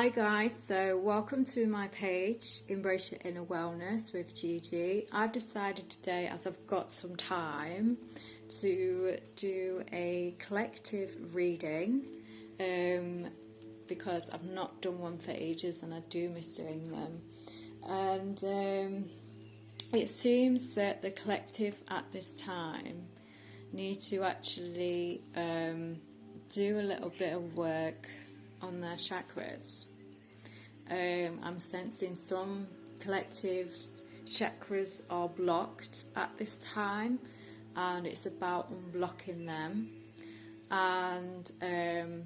Hi guys, so welcome to my page, Embrace Your Inner Wellness with Gigi. I've decided today, as I've got some time, to do a collective reading because I've not done one for ages and I do miss doing them. And it seems that the collective at this time need to actually do a little bit of work on their chakras. I'm sensing some collectives' chakras are blocked at this time, and it's about unblocking them. And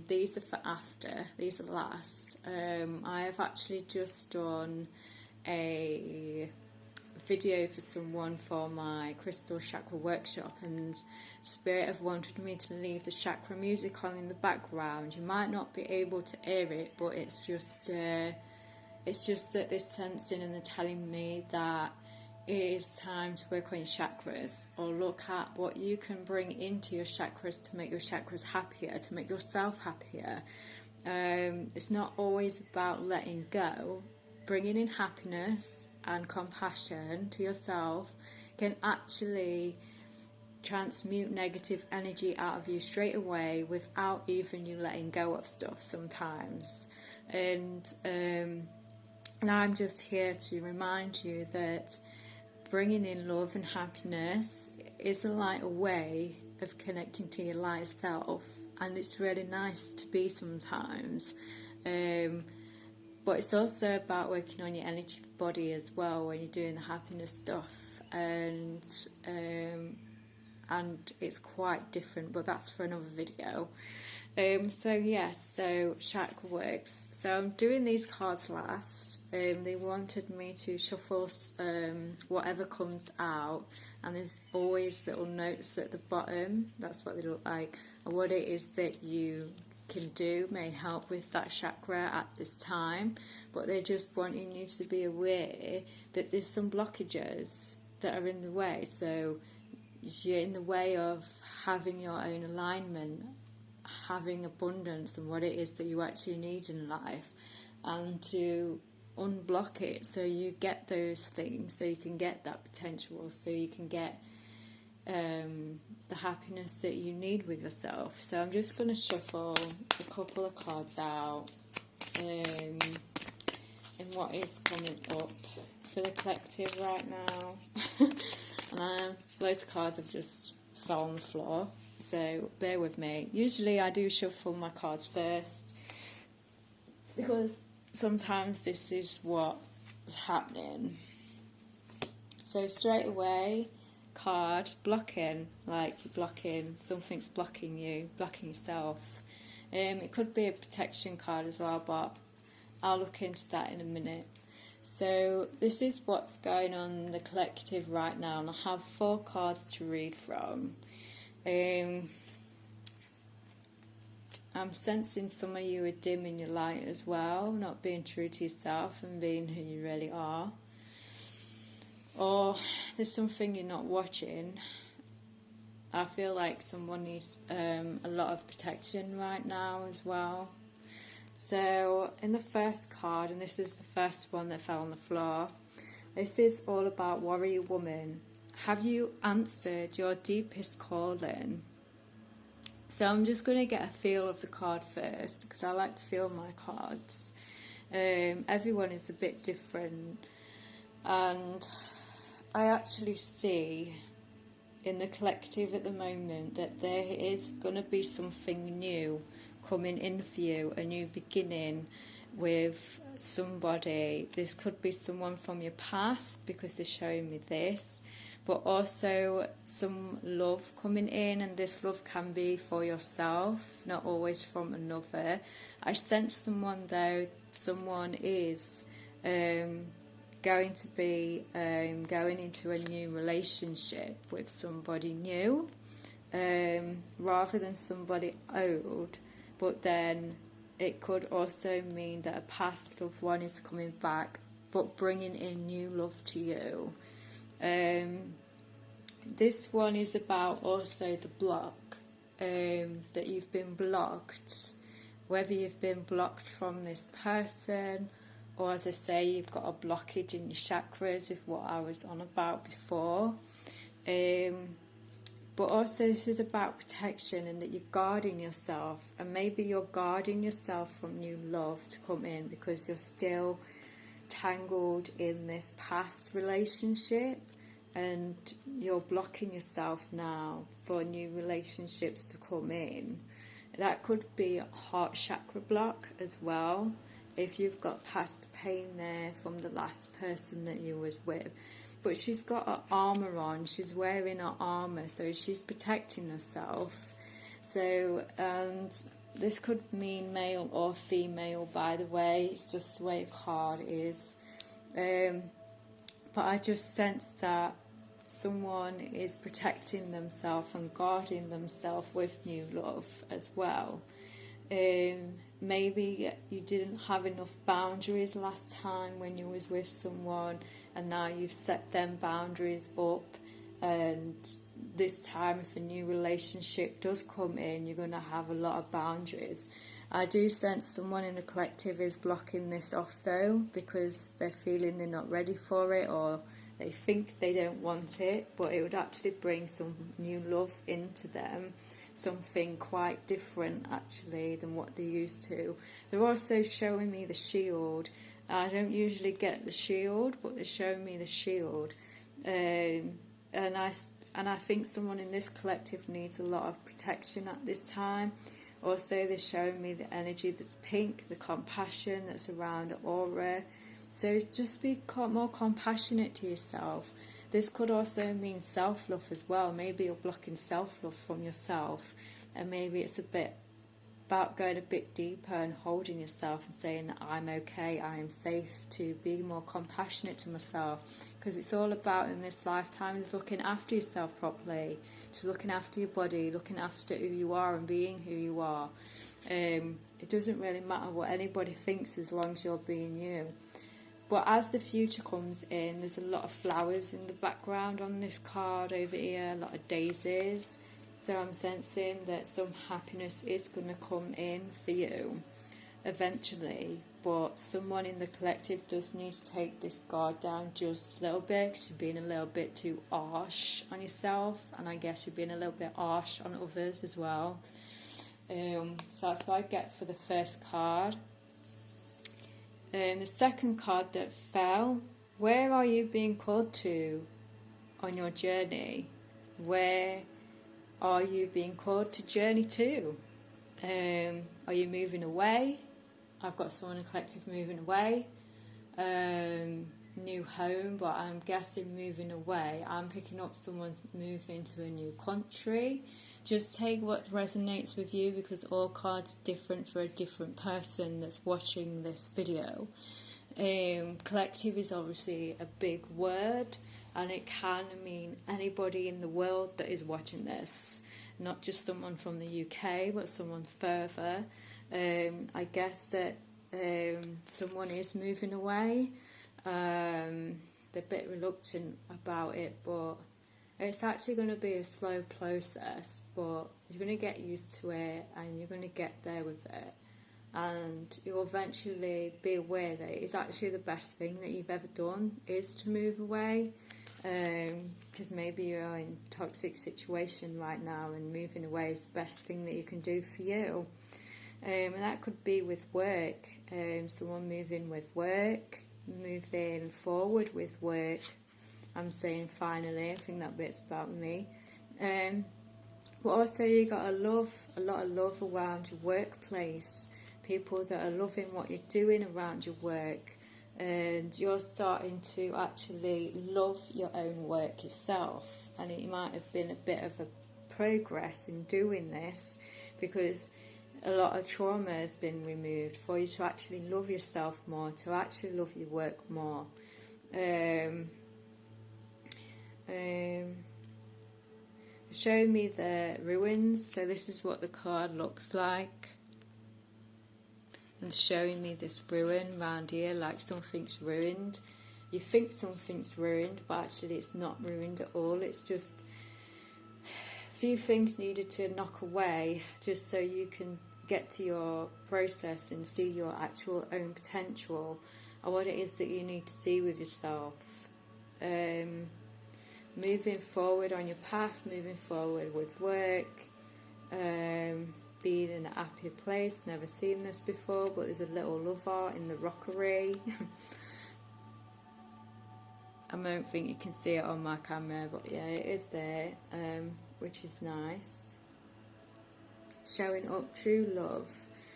these are for after, these are last. I have actually just done a video for someone for my crystal chakra workshop, and Spirit have wanted me to leave the chakra music on in the background. You might not be able to hear it, but it's just that they're sensing and they're telling me that it is time to work on your chakras, or look at what you can bring into your chakras to make your chakras happier, to make yourself happier. It's not always about letting go. Bringing in happiness and compassion to yourself can actually transmute negative energy out of you straight away without even you letting go of stuff sometimes. And I'm just here to remind you that bringing in love and happiness is a lighter way of connecting to your light self, and it's really nice to be sometimes. But it's also about working on your energy body as well when you're doing the happiness stuff, and it's quite different, but that's for another video. So chakra works. So I'm doing these cards last. They wanted me to shuffle whatever comes out, and there's always little notes at the bottom. That's what they look like, and what it is that you can do may help with that chakra at this time, but they're just wanting you to be aware that there's some blockages that are in the way. So you're in the way of having your own alignment, having abundance and what it is that you actually need in life, and to unblock it so you get those things, so you can get that potential, so you can get the happiness that you need with yourself. So I'm just going to shuffle a couple of cards out in what is coming up for the collective right now. And those cards have just fell on the floor, so bear with me. Usually I do shuffle my cards first because sometimes this is what's happening. So straight away, card blocking, like you're blocking, something's blocking you, blocking yourself. It could be a protection card as well, but I'll look into that in a minute. So this is what's going on in the collective right now, and I have 4 cards to read from. I'm sensing some of you are dim in your light as well, not being true to yourself and being who you really are. Or there's something you're not watching. I feel like someone needs a lot of protection right now as well. So in the first card, and this is the first one that fell on the floor, this is all about warrior woman. Have you answered your deepest calling? So I'm just going to get a feel of the card first, because I like to feel my cards. Everyone is a bit different, and I actually see in the collective at the moment that there is going to be something new coming in for you, a new beginning with somebody. This could be someone from your past, because they're showing me this, but also some love coming in, and this love can be for yourself, not always from another. I sense someone is going to be going into a new relationship with somebody new, rather than somebody old. But then it could also mean that a past loved one is coming back, but bringing in new love to you. This one is about also the block, that you've been blocked whether you've been blocked from this person, or as I say, you've got a blockage in your chakras with what I was on about before. But also this is about protection, and that you're guarding yourself, and maybe you're guarding yourself from new love to come in because you're still tangled in this past relationship, and you're blocking yourself now for new relationships to come in. That could be a heart chakra block as well, if you've got past pain there from the last person that you was with. But she's got her armour on, she's wearing her armour, so she's protecting herself. So, and this could mean male or female, by the way, it's just the way a card is. But I just sense that someone is protecting themselves and guarding themselves with new love as well. Maybe you didn't have enough boundaries last time when you was with someone, and now you've set them boundaries up, and this time if a new relationship does come in, you're going to have a lot of boundaries. I do sense someone in the collective is blocking this off though, because they're feeling they're not ready for it, or they think they don't want it, but it would actually bring some new love into them, something quite different actually than what they're used to. They're also showing me the shield. I don't usually get the shield, but they're showing me the shield. And I think someone in this collective needs a lot of protection at this time. Also, they're showing me the energy, the pink, the compassion that's around the aura. So just be more compassionate to yourself. This could also mean self-love as well. Maybe you're blocking self-love from yourself, and maybe it's a bit about going a bit deeper and holding yourself and saying that I'm okay, I am safe, to be more compassionate to myself, because it's all about in this lifetime is looking after yourself properly, just looking after your body, looking after who you are and being who you are. It doesn't really matter what anybody thinks as long as you're being you. But as the future comes in, there's a lot of flowers in the background on this card over here, a lot of daisies. So I'm sensing that some happiness is going to come in for you eventually. But someone in the collective does need to take this guard down just a little bit, because you're being a little bit too harsh on yourself. And I guess you're being a little bit harsh on others as well. So that's what I get for the first card. The second card that fell, where are you being called to on your journey? Where are you being called to journey to? Are you moving away? I've got someone in the collective moving away. New home, but I'm guessing moving away. I'm picking up someone's moving to a new country. Just take what resonates with you, because all cards are different for a different person that's watching this video. Collective is obviously a big word, and it can mean anybody in the world that is watching this, not just someone from the UK, but someone further. I guess that someone is moving away. They're a bit reluctant about it, but it's actually going to be a slow process, but you're going to get used to it and you're going to get there with it, and you'll eventually be aware that it's actually the best thing that you've ever done is to move away, because maybe you're in a toxic situation right now, and moving away is the best thing that you can do for you. And that could be with work, someone moving with work, moving forward with work. I'm saying finally, I think that bit's about me. But also you got a lot of love around your workplace, people that are loving what you're doing around your work, and you're starting to actually love your own work yourself. And it might have been a bit of a progress in doing this, because a lot of trauma has been removed for you to actually love yourself more, to actually love your work more. Show me the ruins. So this is what the card looks like, and showing me this ruin around here, like something's ruined. You think something's ruined, but actually it's not ruined at all. It's just a few things needed to knock away just so you can get to your process and see your actual own potential and what it is that you need to see with yourself. Moving forward on your path, moving forward with work, being in a happier place. Never seen this before, but there's a little love art in the rockery. I don't think you can see it on my camera, but yeah, it is there, which is nice. Showing up true love.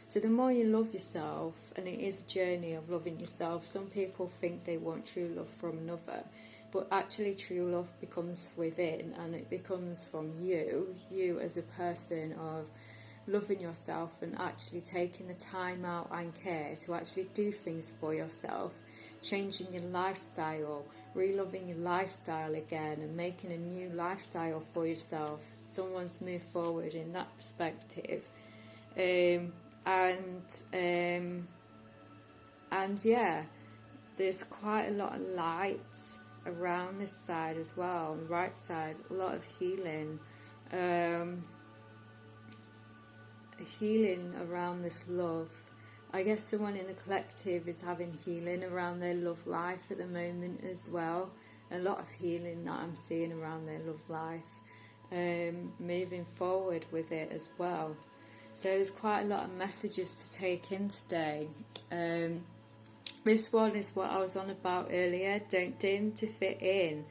So the more you love yourself, and it is a journey of loving yourself, some people think they want true love from another, but actually true love becomes within, and it becomes from you as a person, of loving yourself and actually taking the time out and care to actually do things for yourself, changing your lifestyle, re-loving your lifestyle again and making a new lifestyle for yourself. Someone's moved forward in that perspective. And yeah, there's quite a lot of light around this side as well, on the right side, a lot of healing. Healing around this love. I guess someone in the collective is having healing around their love life at the moment as well. A lot of healing that I'm seeing around their love life, moving forward with it as well. So there's quite a lot of messages to take in today. This one is what I was on about earlier. Don't dim to fit in.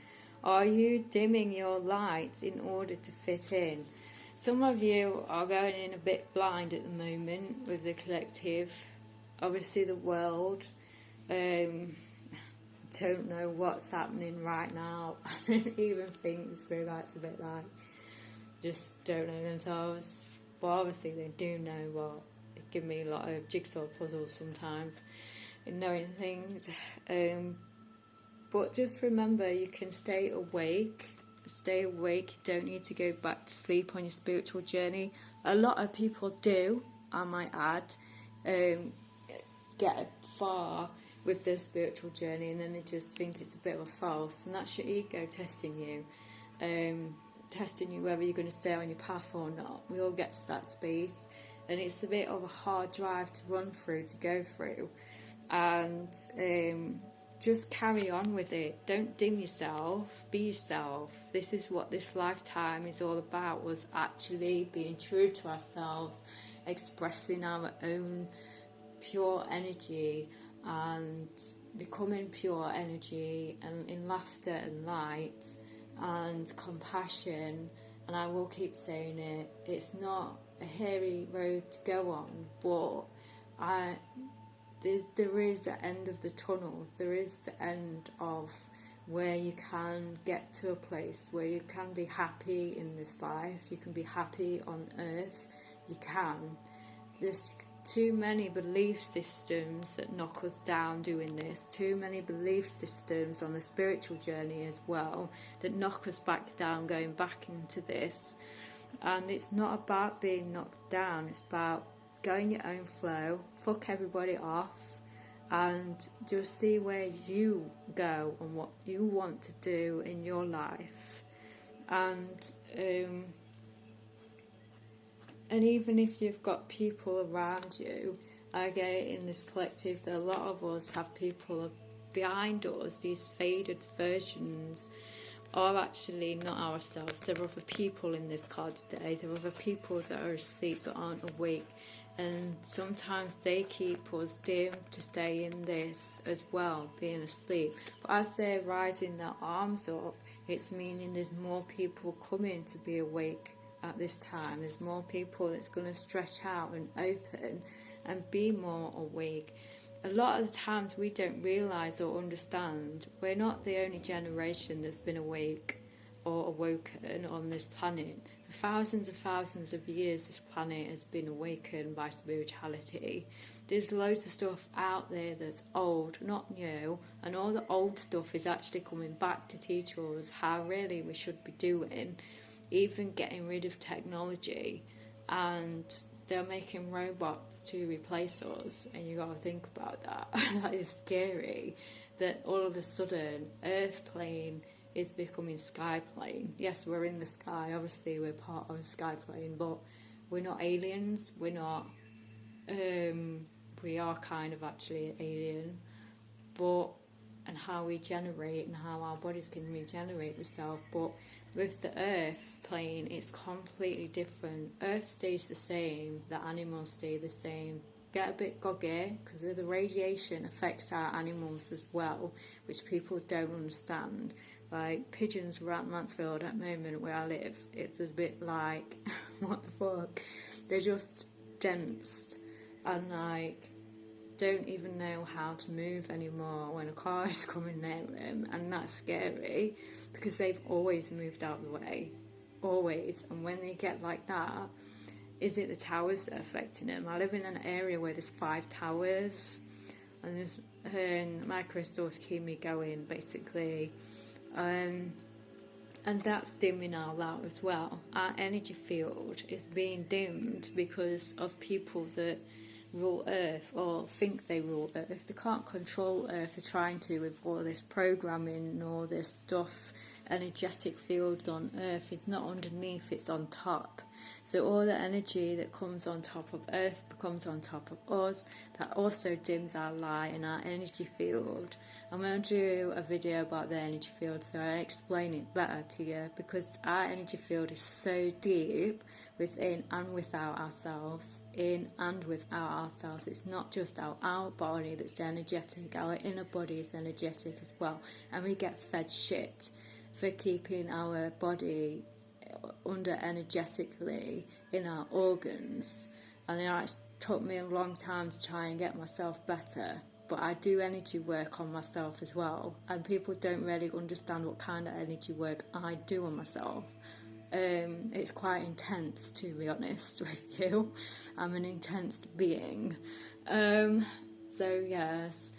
Are you dimming your light in order to fit in? Some of you are going in a bit blind at the moment with the collective. Obviously the world. Don't know what's happening right now. I don't even think the spirit guides a bit like just don't know themselves. But obviously they do know what. They give me a lot of jigsaw puzzles sometimes in knowing things. But just remember, you can stay awake. Stay awake. You don't need to go back to sleep on your spiritual journey. A lot of people do, I might add, get far with their spiritual journey and then they just think it's a bit of a farce, and that's your ego testing you, testing you whether you're going to stay on your path or not. We all get to that space, and it's a bit of a hard drive to run through, to go through, and just carry on with it. Don't dim yourself, be yourself. This is what this lifetime is all about, was actually being true to ourselves, expressing our own pure energy and becoming pure energy, and in laughter and light and compassion. And I will keep saying it, it's not a hairy road to go on, but there is the end of the tunnel. There is the end of where you can get to a place where you can be happy in this life. You can be happy on earth. You can. There's too many belief systems that knock us down doing this. Too many belief systems on the spiritual journey as well that knock us back down, going back into this. And it's not about being knocked down. It's about going your own flow, fuck everybody off, and just see where you go and what you want to do in your life. And even if you've got people around you, I get in this collective that a lot of us have people behind us, these faded versions are actually not ourselves. There are other people in this card today. There are other people that are asleep, that aren't awake. And sometimes they keep us dim to stay in this as well, being asleep. But as they're rising their arms up, it's meaning there's more people coming to be awake at this time. There's more people that's going to stretch out and open and be more awake. A lot of the times we don't realise or understand we're not the only generation that's been awake or awoken on this planet. For thousands and thousands of years this planet has been awakened by spirituality. There's loads of stuff out there that's old, not new, and all the old stuff is actually coming back to teach us how really we should be doing, even getting rid of technology. And they're making robots to replace us, and you got to think about that. That is scary, that all of a sudden Earth plane is becoming sky plane. Yes, we're in the sky, obviously we're part of a sky plane, but we're not aliens, we're not we are kind of actually an alien, and how we generate and how our bodies can regenerate themselves. But with the earth plane, it's completely different. Earth stays the same, the animals stay the same. Get a bit groggy because the radiation affects our animals as well, which people don't understand. Like pigeons around Mansfield at the moment where I live, it's a bit like, what the fuck? They're just dense and like don't even know how to move anymore when a car is coming near them, and that's scary because they've always moved out of the way, always. And when they get like that, is it the towers that are affecting them? I live in an area where there's 5 towers, and there's my crystals keep me going basically, and that's dimming our light as well. Our energy field is being dimmed because of people that rule Earth or think they rule Earth. They can't control Earth. They're trying to with all this programming and all this stuff. Energetic field on Earth is not underneath, it's on top. So all the energy that comes on top of Earth becomes on top of us. That also dims our light and our energy field. I'm going to do a video about the energy field so I explain it better to you, because our energy field is so deep within and without ourselves, in and without ourselves. It's not just our outer body that's energetic, our inner body is energetic as well, and we get fed shit for keeping our body under energetically in our organs. And it took me a long time to try and get myself better, but I do energy work on myself as well, and people don't really understand what kind of energy work I do on myself. It's quite intense, to be honest with you. I'm an intense being. So yes,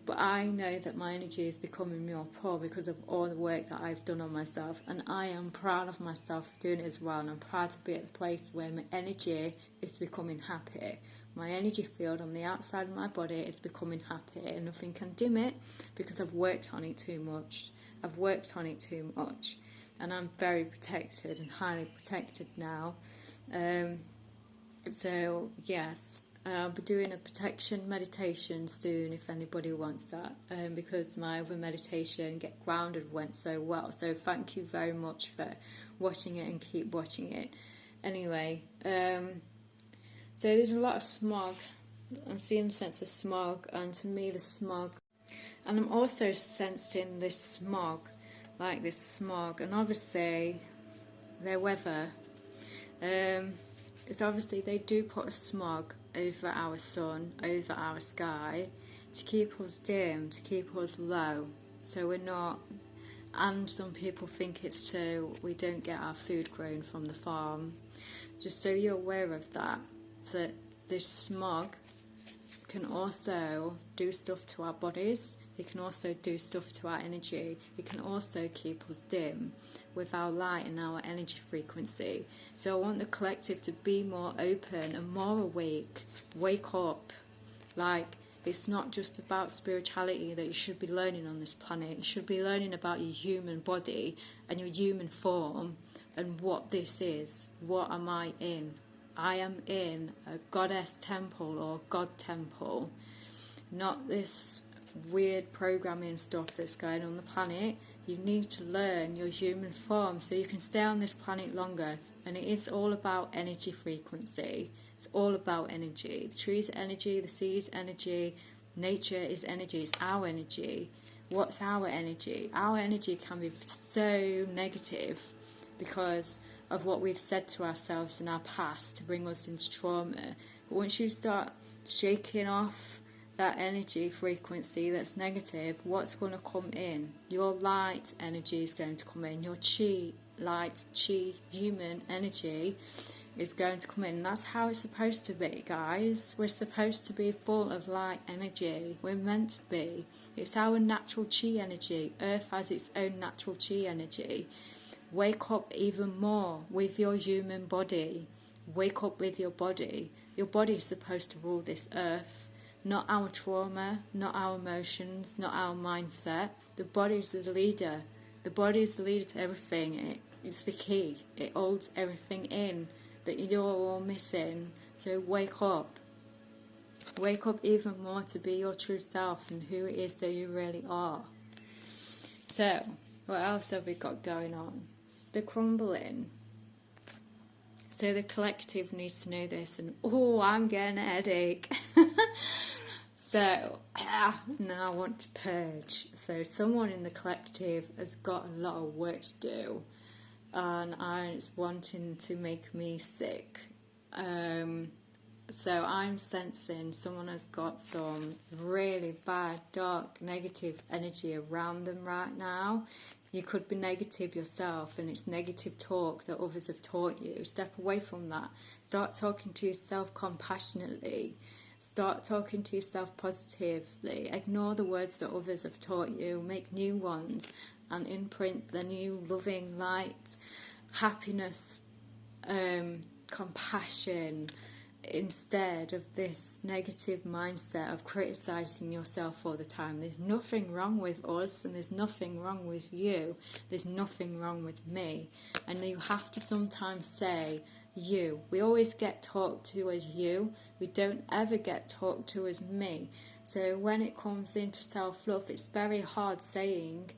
but I know that my energy is becoming more pure because of all the work that I've done on myself, and I am proud of myself for doing it as well, and I'm proud to be at the place where my energy is becoming happy. My energy field on the outside of my body is becoming happy, and nothing can dim it because I've worked on it too much. And I'm very protected and highly protected now. So yes, I'll be doing a protection meditation soon if anybody wants that, because my other meditation, Get Grounded, went so well. So thank you very much for watching it and keep watching it. Anyway, so there's a lot of smog. I'm seeing a sense of smog, and to me the smog, and I'm also sensing this smog, and obviously their weather, it's obviously they do put a smog over our sun, over our sky, to keep us dim, to keep us low, so we're not, and some people think it's so we don't get our food grown from the farm. Just so you're aware of that this smog can also do stuff to our bodies. It can also do stuff to our energy. It can also keep us dim with our light and our energy frequency. So I want the collective to be more open and more awake. Wake up. Like, it's not just about spirituality that you should be learning on this planet. You should be learning about your human body and your human form and what this is. What am I in? I am in a goddess temple or god temple, not this weird programming stuff that's going on the planet. You need to learn your human form so you can stay on this planet longer, and it is all about energy frequency. It's all about energy. The trees are energy, the sea is energy, nature is energy, it's our energy. What's our energy? Our energy can be so negative because of what we've said to ourselves in our past to bring us into trauma. But once you start shaking off that energy frequency that's negative, what's going to come in? Your light energy is going to come in. Your chi, light, chi, human energy is going to come in. And that's how it's supposed to be, guys. We're supposed to be full of light energy. We're meant to be. It's our natural chi energy. Earth has its own natural chi energy. Wake up even more with your human body. Wake up with your body. Your body is supposed to rule this earth, not our trauma, not our emotions, not our mindset. The body is the leader. The body is the leader to everything. It's the key. It holds everything in that you're all missing. So wake up. Wake up even more to be your true self and who it is that you really are. So, what else have we got going on? The crumbling. So the collective needs to know this, and oh, I'm getting a headache. So, now I want to purge. So someone in the collective has got a lot of work to do, and it's wanting to make me sick. So I'm sensing someone has got some really bad, dark, negative energy around them right now. You could be negative yourself, and it's negative talk that others have taught you. Step away from that. Start talking to yourself compassionately. Start talking to yourself positively. Ignore the words that others have taught you. Make new ones and imprint the new loving light, happiness, compassion, instead of this negative mindset of criticizing yourself all the time. There's nothing wrong with us, and there's nothing wrong with you. There's nothing wrong with me. And you have to sometimes say you. We always get talked to as you. We don't ever get talked to as me. So when it comes into self-love, it's very hard saying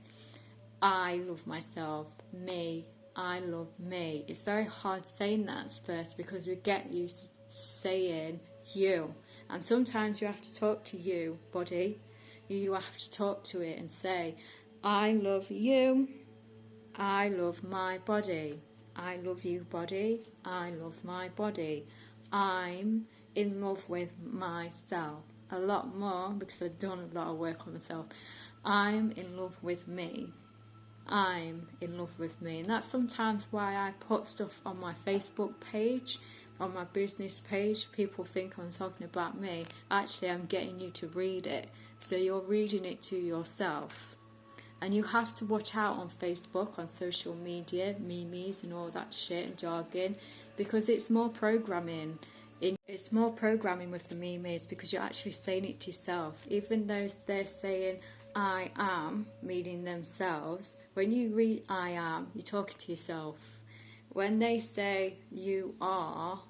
I love myself, me, I love me. It's very hard saying that first, because we get used to saying you, and sometimes you have to talk to you, body. You have to talk to it and say, I love you, I love my body, I love you, body, I love my body, I'm in love with myself. A lot more, because I've done a lot of work on myself. I'm in love with me. I'm in love with me. And that's sometimes why I put stuff on my Facebook page, on my business page. People think I'm talking about me. Actually, I'm getting you to read it. So you're reading it to yourself. And you have to watch out on Facebook, on social media, memes and all that shit and jargon, because it's more programming. It's more programming with the memes, because you're actually saying it to yourself. Even though they're saying I am, meaning themselves, when you read I am, you're talking to yourself. When they say you are,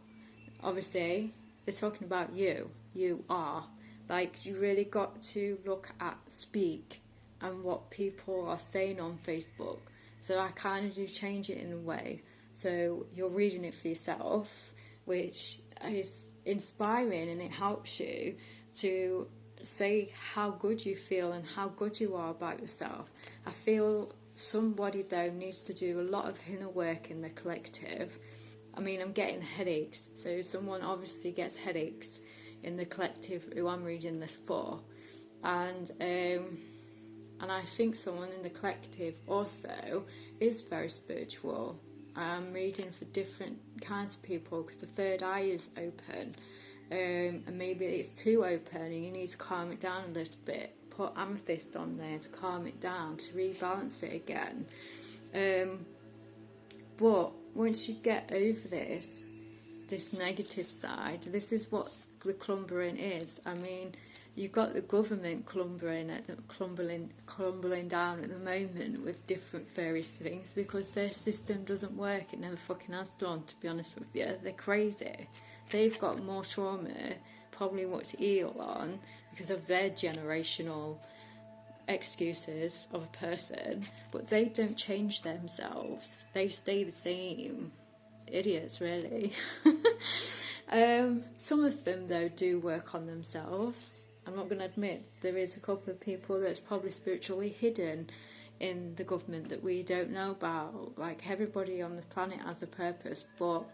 obviously they're talking about you. You are. Like, you really got to look at speak and what people are saying on Facebook. So I kind of do change it in a way. So you're reading it for yourself, which is inspiring, and it helps you to say how good you feel and how good you are about yourself. I feel somebody though needs to do a lot of inner work in the collective. I mean, I'm getting headaches, so someone obviously gets headaches in the collective who I'm reading this for, and I think someone in the collective also is very spiritual. I'm reading for different kinds of people, because the third eye is open, and maybe it's too open and you need to calm it down a little bit. Put amethyst on there to calm it down, to rebalance it again. But once you get over this negative side, this is what the clumbering is. I mean, you've got the government crumbling down at the moment with different various things, because their system doesn't work. It never fucking has done, to be honest with you. They're crazy. They've got more trauma, probably what to heal on, because of their generational excuses of a person, but they don't change themselves. They stay the same. Idiots, really. Some of them, though, do work on themselves. I'm not going to admit, there is a couple of people that's probably spiritually hidden in the government that we don't know about. Like, everybody on the planet has a purpose, but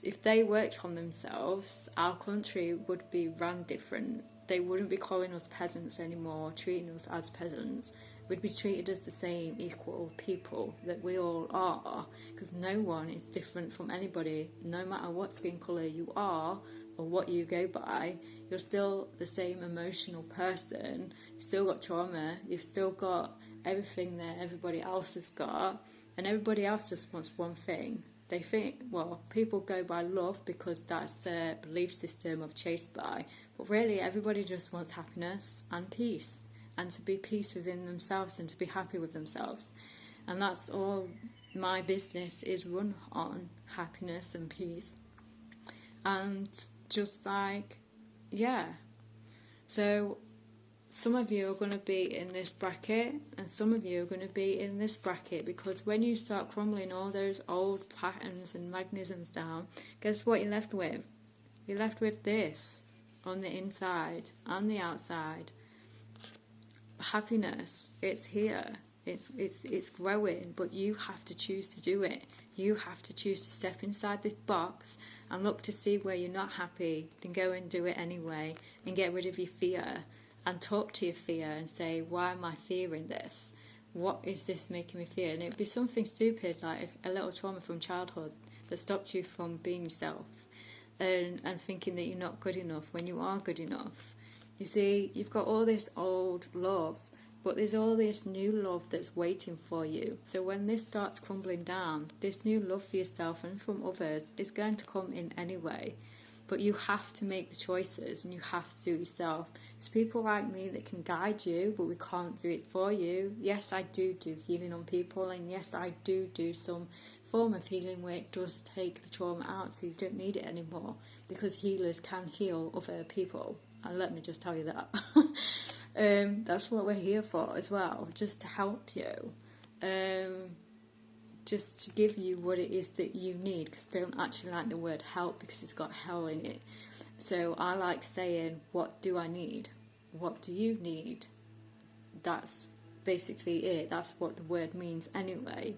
if they worked on themselves, our country would be run different. They wouldn't be calling us peasants anymore, treating us as peasants. We'd be treated as the same equal people that we all are, because no one is different from anybody. No matter what skin colour you are or what you go by, you're still the same emotional person. You've still got trauma, you've still got everything that everybody else has got, and everybody else just wants one thing. They think, well, people go by love because that's their belief system of chased by, but really everybody just wants happiness and peace, and to be peace within themselves and to be happy with themselves. And that's all my business is run on, happiness and peace. And just like yeah. So some of you are going to be in this bracket and some of you are going to be in this bracket, because when you start crumbling all those old patterns and mechanisms down, guess what you're left with? You're left with this on the inside and the outside. Happiness, it's here. It's growing, but you have to choose to do it. You have to choose to step inside this box and look to see where you're not happy, then go and do it anyway, and get rid of your fear and talk to your fear and say, why am I fearing this? What is this making me fear? And it'd be something stupid like a little trauma from childhood that stopped you from being yourself and thinking that you're not good enough when you are good enough. You see, you've got all this old love, but there's all this new love that's waiting for you. So when this starts crumbling down, this new love for yourself and from others is going to come in anyway. But you have to make the choices and you have to do it yourself. There's people like me that can guide you, but we can't do it for you. Yes, I do healing on people, and yes, I do some form of healing where it does take the trauma out so you don't need it anymore, because healers can heal other people. And let me just tell you that. That's what we're here for as well, just to help you. Just to give you what it is that you need, because I don't actually like the word help because it's got hell in it. So I like saying, what do I need? What do you need? That's basically it. That's what the word means anyway.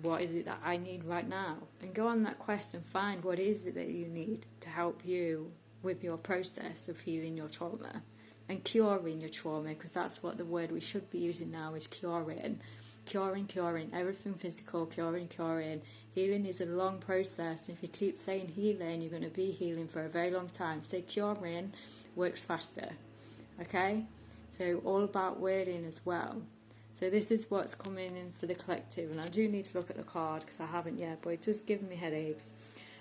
What is it that I need right now? And go on that quest and find what is it that you need to help you with your process of healing your trauma and curing your trauma, because that's what the word we should be using now is curing. Curing, everything physical, curing. Healing is a long process. If you keep saying healing, you're going to be healing for a very long time. Say curing works faster. Okay? So all about wording as well. So this is what's coming in for the collective, and I do need to look at the card because I haven't yet, but it does give me headaches.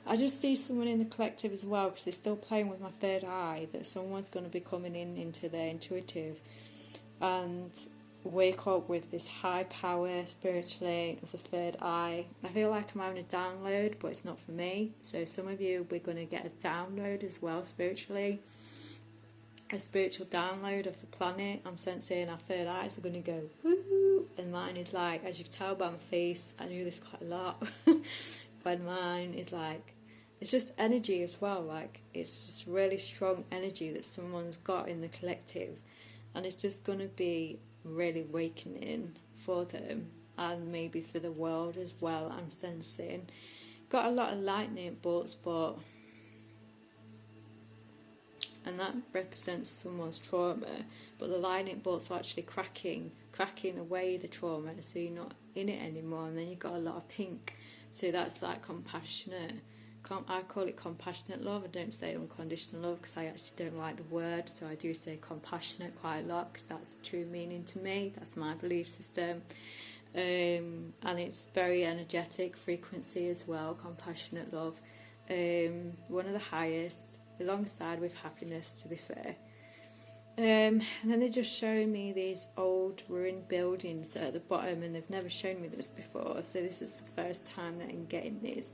I just see someone in the collective as well, because they're still playing with my third eye, that someone's going to be coming in into their intuitive and wake up with this high power spiritually of the third eye. I feel like I'm having a download, but it's not for me. So some of you, we're going to get a download as well spiritually, a spiritual download of the planet. I'm sensing our third eyes are going to go woo, and mine is like, as you can tell by my face, I knew this quite a lot, when mine is like, it's just energy as well, like it's just really strong energy that someone's got in the collective, and it's just going to be really awakening for them and maybe for the world as well. I'm sensing got a lot of lightning bolts, but and that represents someone's trauma, but the lightning bolts are actually cracking away the trauma, so you're not in it anymore. And then you've got a lot of pink, so that's like compassionate. I call it compassionate love. I don't say unconditional love because I actually don't like the word, so I do say compassionate quite a lot because that's the true meaning to me. That's my belief system. And it's very energetic frequency as well, compassionate love. One of the highest, alongside with happiness, to be fair. And then they're just showing me these old ruined buildings at the bottom, and they've never shown me this before, so this is the first time that I'm getting this.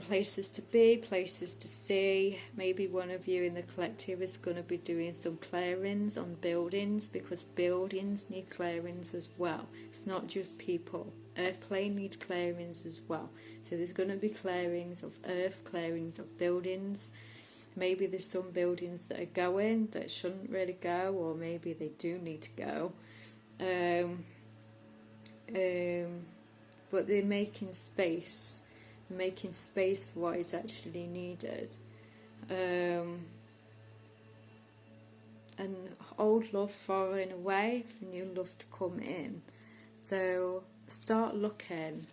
Places to be, places to see. Maybe one of you in the collective is going to be doing some clearings on buildings, because buildings need clearings as well. It's not just people. Earth plane needs clearings as well. So there's going to be clearings of earth, clearings of buildings. Maybe there's some buildings that are going that shouldn't really go, or maybe they do need to go. But they're making space for what is actually needed. And old love falling away for new love to come in. So start looking.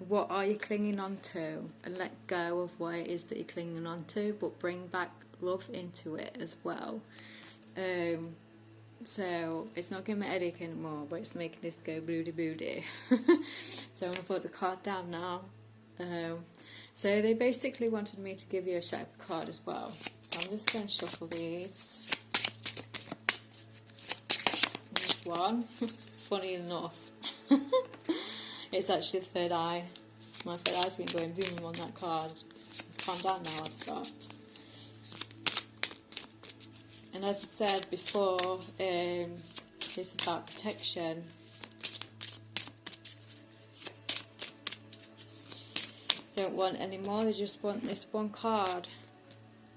What are you clinging on to? And let go of what it is that you're clinging on to, but bring back love into it as well. So it's not giving me a headache anymore, but it's making this go booty booty. So I'm going to put the card down now. So they basically wanted me to give you a shape card as well. So I'm just going to shuffle these. There's one. Funny enough. It's actually the third eye. My third eye's been going boom on that card. It's calmed down now, I've stopped. And as I said before, it's about protection. Don't want any more, they just want this one card.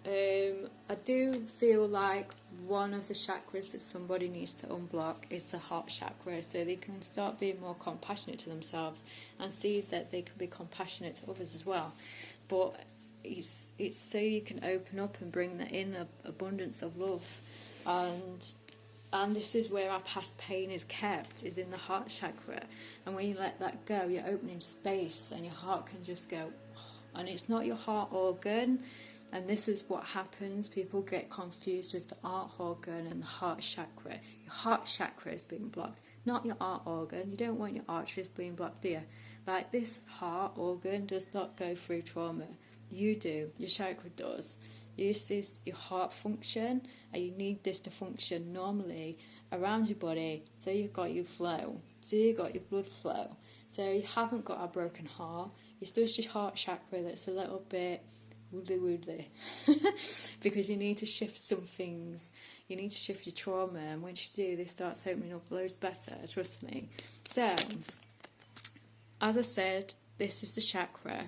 I do feel like one of the chakras that somebody needs to unblock is the heart chakra, so they can start being more compassionate to themselves and see that they can be compassionate to others as well. But it's so you can open up and bring that in abundance of love, and this is where our past pain is kept, is in the heart chakra. And when you let that go, you're opening space and your heart can just go, and it's not your heart organ. And this is what happens. People get confused with the heart organ and the heart chakra. Your heart chakra is being blocked, not your heart organ. You don't want your arteries being blocked, do you? Like, this heart organ does not go through trauma. You do. Your chakra does. This is your heart function, and you need this to function normally around your body, so you've got your flow, so you've got your blood flow. So you haven't got a broken heart. It's just your heart chakra that's a little bit woodly because you need to shift some things. You need to shift your trauma, and once you do, this starts opening up loads better, trust me. So, as I said, this is the chakra.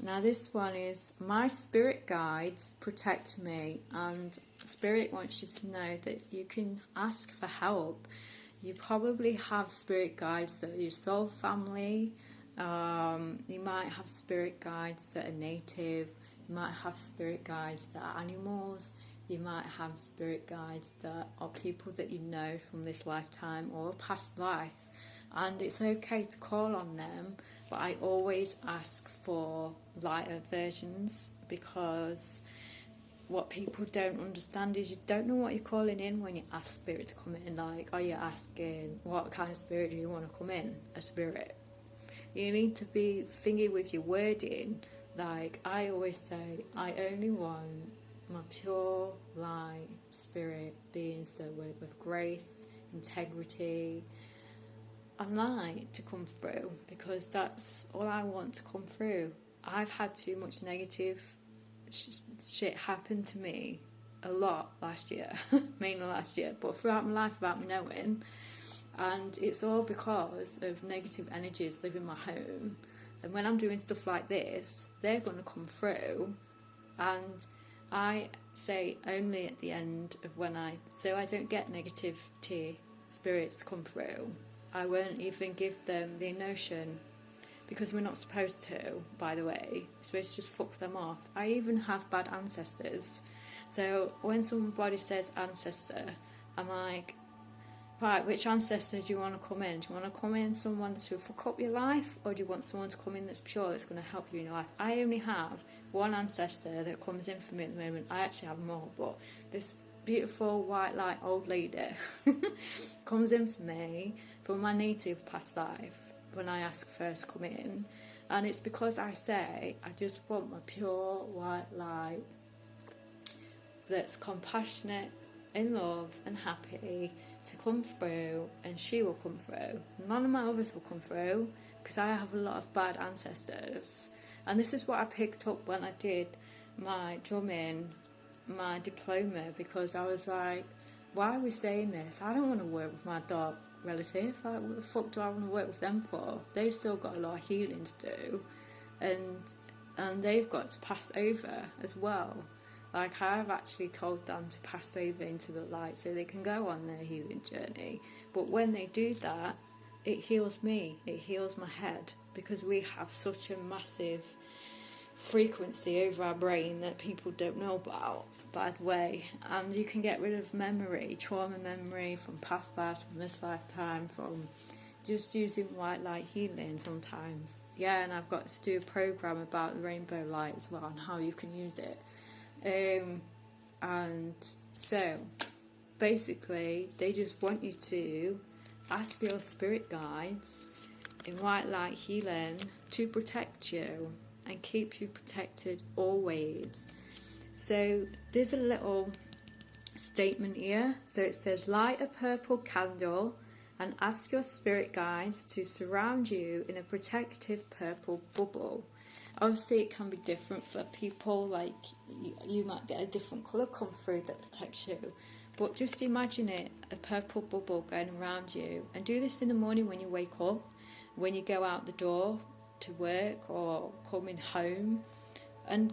Now this one is, my spirit guides protect me, and spirit wants you to know that you can ask for help. You probably have spirit guides that are your soul family. You might have spirit guides that are native. You might have spirit guides that are animals. You might have spirit guides that are people that you know from this lifetime or a past life. And it's okay to call on them, but I always ask for lighter versions, because what people don't understand is you don't know what you're calling in when you ask spirit to come in. Like, are you asking, what kind of spirit do you want to come in? A spirit. You need to be thingy with your wording. Like, I always say, I only want my pure light spirit beings that work with grace, integrity, and light to come through, because that's all I want to come through. I've had too much negative shit happen to me a lot last year, mainly last year, but throughout my life without me knowing. And it's all because of negative energies living in my home. And when I'm doing stuff like this, they're going to come through. And I say only at the end of so I don't get negativity spirits to come through. I won't even give them the notion, because we're not supposed to, by the way. We're supposed to just fuck them off. I even have bad ancestors. So when somebody says ancestor, I'm like, right, which ancestor do you want to come in? Do you want to come in someone that's will fuck up your life, or do you want someone to come in that's pure, that's going to help you in your life? I only have one ancestor that comes in for me at the moment. I actually have more, but this beautiful white light old lady comes in for me from my native past life when I ask first to come in. And it's because I say, I just want my pure white light that's compassionate, in love and happy to come through, and she will come through. None of my others will come through, because I have a lot of bad ancestors. And this is what I picked up when I did my drumming, my diploma, because I was like, why are we saying this? I don't want to work with my dark relative. Like, what the fuck do I want to work with them for? They've still got a lot of healing to do, and they've got to pass over as well. Like, I've actually told them to pass over into the light so they can go on their healing journey. But when they do that, it heals me, it heals my head, because we have such a massive frequency over our brain that people don't know about, by the way. And you can get rid of memory, trauma memory from past lives, from this lifetime, from just using white light healing sometimes. Yeah, and I've got to do a program about the rainbow light as well, and how you can use it. And so basically they just want you to ask your spirit guides in white light healing to protect you and keep you protected always. So there's a little statement here. So it says, light a purple candle and ask your spirit guides to surround you in a protective purple bubble. Obviously it can be different for people, like you might get a different colour come through that protects you, but just imagine it, a purple bubble going around you. And do this in the morning when you wake up, when you go out the door to work or coming home, and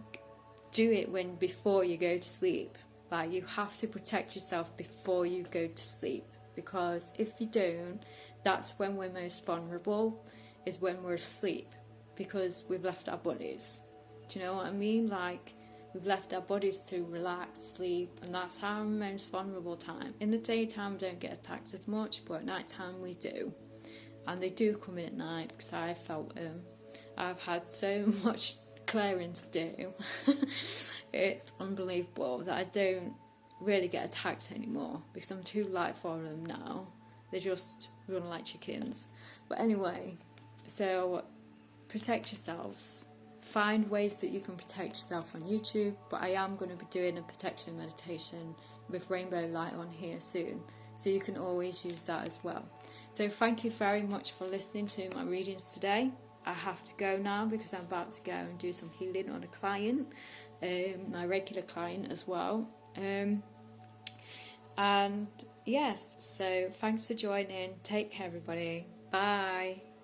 do it before you go to sleep. Like, you have to protect yourself before you go to sleep, because if you don't, that's when we're most vulnerable, is when we're asleep, because we've left our bodies. Do you know what I mean? Like, we've left our bodies to relax, sleep, and that's our most vulnerable time. In the daytime we don't get attacked as much, but at night time we do. And they do come in at night, because I felt them. I've had so much clearing to do. It's unbelievable that I don't really get attacked anymore, because I'm too light for them now. They just run like chickens. But anyway, so protect yourselves. Find ways that you can protect yourself on YouTube, but I am going to be doing a protection meditation with rainbow light on here soon, so you can always use that as well. So thank you very much for listening to my readings today. I have to go now, because I'm about to go and do some healing on a client, my regular client as well. And yes, so thanks for joining. Take care, everybody. Bye.